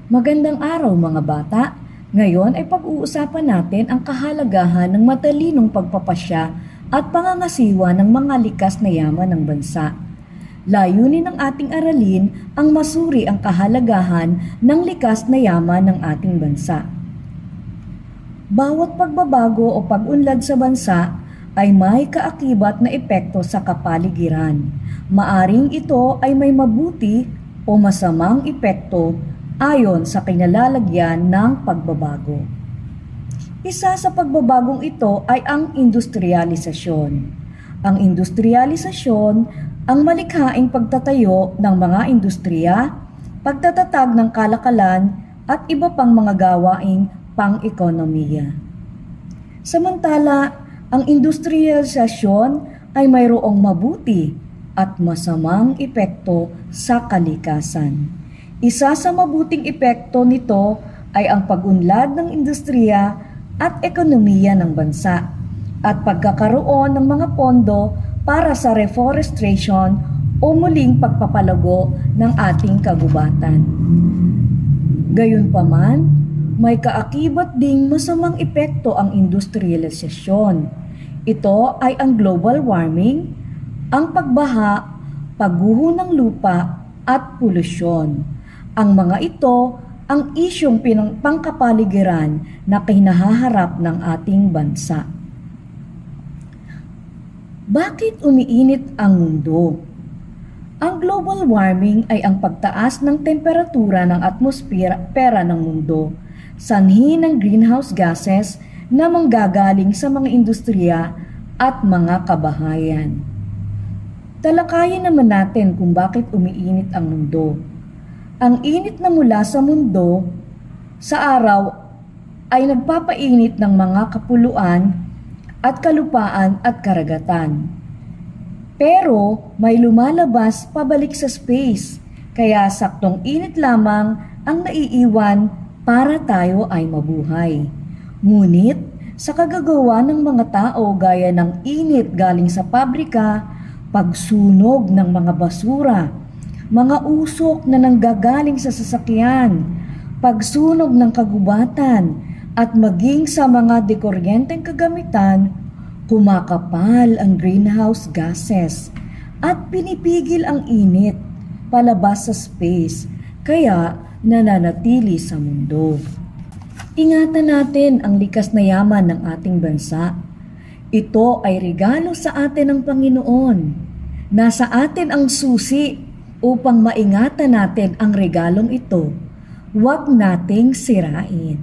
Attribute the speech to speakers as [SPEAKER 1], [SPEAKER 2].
[SPEAKER 1] Magandang araw mga bata. Ngayon ay pag-uusapan natin ang kahalagahan ng matalinong pagpapasya at pangangasiwa ng mga likas na yaman ng bansa. Layunin ng ating aralin ang masuri ang kahalagahan ng likas na yaman ng ating bansa. Bawat pagbabago o pag-unlad sa bansa ay may kaakibat na epekto sa kapaligiran. Maaring ito ay may mabuti o masamang epekto ayon sa kinalalagyan ng pagbabago. Isa sa pagbabagong ito ay ang industrialisasyon. Ang industrialisasyon ang malikhaing pagtatayo ng mga industriya, pagtatatag ng kalakalan at iba pang mga gawaing pang-ekonomiya. Samantala, ang industrialisasyon ay mayroong mabuti at masamang epekto sa kalikasan. Isa sa mabuting epekto nito ay ang pag-unlad ng industriya at ekonomiya ng bansa at pagkakaroon ng mga pondo para sa reforestation o muling pagpapalago ng ating kagubatan. Gayunpaman, may kaakibat ding masamang epekto ang industrialisasyon. Ito ay ang global warming, ang pagbaha, pagguho ng lupa at polusyon. Ang mga ito ang isyong pangkapaligiran na kinahaharap ng ating bansa. Bakit umiinit ang mundo? Ang global warming ay ang pagtaas ng temperatura ng atmosfera ng mundo, sanhi ng greenhouse gases na manggagaling sa mga industriya at mga kabahayan. Talakayin naman natin kung bakit umiinit ang mundo. Ang init na mula sa mundo sa araw ay nagpapainit ng mga kapuluan at kalupaan at karagatan. Pero may lumalabas pabalik sa space, kaya saktong init lamang ang naiiwan para tayo ay mabuhay. Ngunit sa kagagawa ng mga tao gaya ng init galing sa pabrika, pagsunog ng mga basura, mga usok na nanggagaling sa sasakyan, pagsunog ng kagubatan, at maging sa mga dekuryenteng kagamitan, kumakapal ang greenhouse gases at pinipigil ang init palabas sa space, kaya nananatili sa mundo. Ingatan natin ang likas na yaman ng ating bansa. Ito ay regalo sa atin ng Panginoon. Nasa atin ang susi upang maingatan natin ang regalong ito. Huwag nating sirain.